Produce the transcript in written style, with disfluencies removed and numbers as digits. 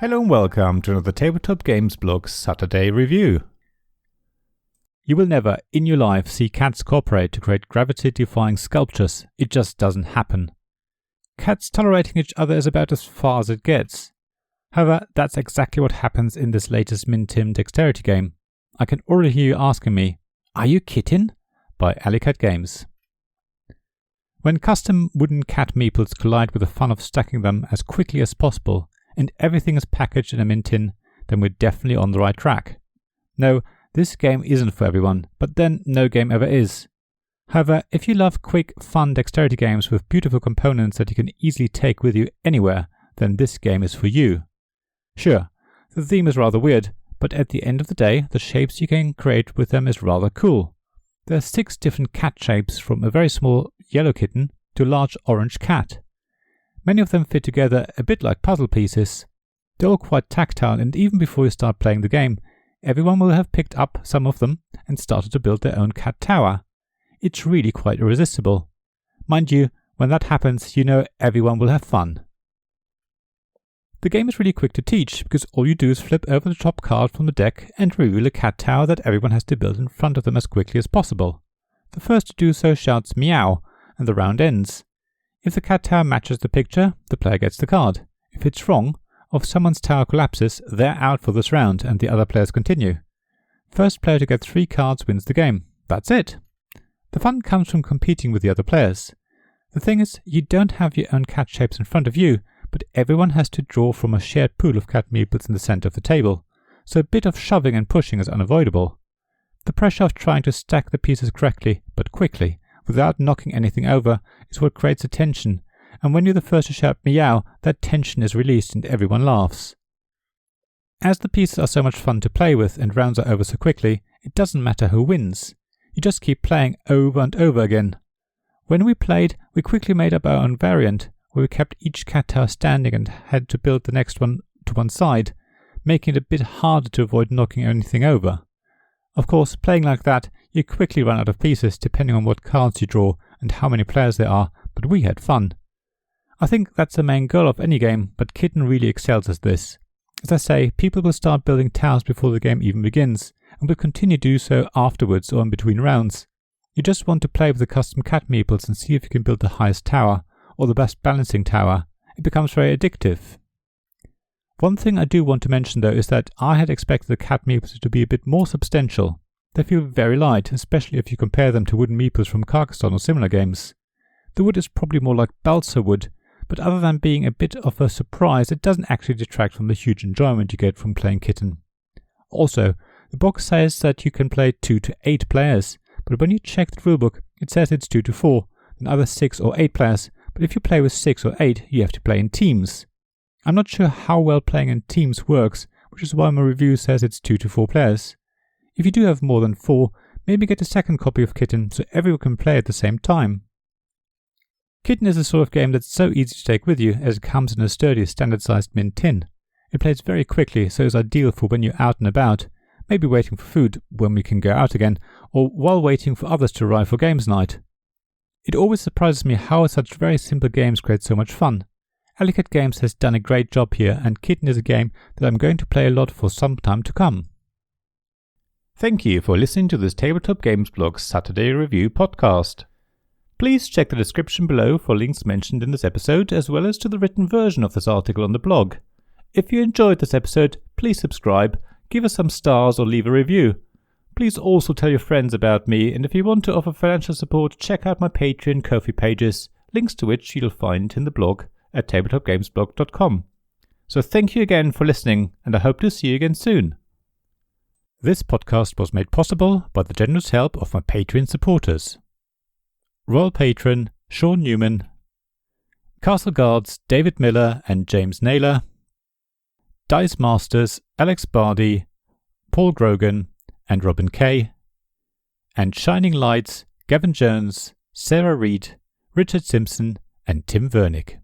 Hello and welcome to another Tabletop Games blog Saturday review. You will never in your life see cats cooperate to create gravity-defying sculptures. It just doesn't happen. Cats tolerating each other is about as far as it gets. However, that's exactly what happens in this latest Min-Tim dexterity game. I can already hear you asking me, "Are you Kittin?" by Alleycat Games. When custom wooden cat meeples collide with the fun of stacking them as quickly as possible, and everything is packaged in a mint tin, then we're definitely on the right track. No, this game isn't for everyone, but then no game ever is. However, if you love quick, fun dexterity games with beautiful components that you can easily take with you anywhere, then this game is for you. Sure, the theme is rather weird, but at the end of the day, the shapes you can create with them is rather cool. There are 6 different cat shapes, from a very small yellow kitten to a large orange cat. Many of them fit together a bit like puzzle pieces. They're all quite tactile, and even before you start playing the game, everyone will have picked up some of them and started to build their own cat tower. It's really quite irresistible. Mind you, when that happens, you know everyone will have fun. The game is really quick to teach, because all you do is flip over the top card from the deck and reveal a cat tower that everyone has to build in front of them as quickly as possible. The first to do so shouts meow, and the round ends. If the cat tower matches the picture, the player gets the card. If it's wrong, or if someone's tower collapses, they're out for this round and the other players continue. First player to get 3 cards wins the game. That's it. The fun comes from competing with the other players. The thing is, you don't have your own cat shapes in front of you, but everyone has to draw from a shared pool of cat meeples in the center of the table, so a bit of shoving and pushing is unavoidable. The pressure of trying to stack the pieces correctly, but quickly, without knocking anything over, is what creates the tension, and when you're the first to shout meow, that tension is released and everyone laughs. As the pieces are so much fun to play with and rounds are over so quickly, it doesn't matter who wins. You just keep playing over and over again. When we played, we quickly made up our own variant, where we kept each cat tower standing and had to build the next one to one side, making it a bit harder to avoid knocking anything over. Of course, playing like that, you quickly run out of pieces depending on what cards you draw and how many players there are, but we had fun. I think that's the main goal of any game, but Kittin really excels at this. As I say, people will start building towers before the game even begins, and will continue to do so afterwards or in between rounds. You just want to play with the custom cat meeples and see if you can build the highest tower, or the best balancing tower. It becomes very addictive. One thing I do want to mention though is that I had expected the cat meeples to be a bit more substantial. They feel very light, especially if you compare them to wooden meeples from Carcassonne or similar games. The wood is probably more like balsa wood, but other than being a bit of a surprise, it doesn't actually detract from the huge enjoyment you get from playing Kittin. Also, the box says that you can play 2 to 8 players, but when you check the rulebook, it says it's 2 to 4, then either 6 or 8 players, but if you play with 6 or 8, you have to play in teams. I'm not sure how well playing in teams works, which is why my review says it's 2 to 4 players. If you do have more than 4, maybe get a second copy of Kittin so everyone can play at the same time. Kittin is the sort of game that's so easy to take with you as it comes in a sturdy standard-sized mint tin. It plays very quickly, so is ideal for when you're out and about, maybe waiting for food when we can go out again, or while waiting for others to arrive for games night. It always surprises me how such very simple games create so much fun. Alleycat Games has done a great job here, and Kittin is a game that I'm going to play a lot for some time to come. Thank you for listening to this Tabletop Games blog Saturday review podcast. Please check the description below for links mentioned in this episode, as well as to the written version of this article on the blog. If you enjoyed this episode, please subscribe, give us some stars or leave a review. Please also tell your friends about me, and if you want to offer financial support, check out my Patreon and Ko-fi pages, links to which you'll find in the blog at tabletopgamesblog.com. So thank you again for listening, and I hope to see you again soon. This podcast was made possible by the generous help of my Patreon supporters. Royal Patron Sean Newman, Castle Guards David Miller and James Naylor, Dice Masters Alex Bardi, Paul Grogan and Robin Kay, and Shining Lights Gavin Jones, Sarah Reed, Richard Simpson and Tim Vernick.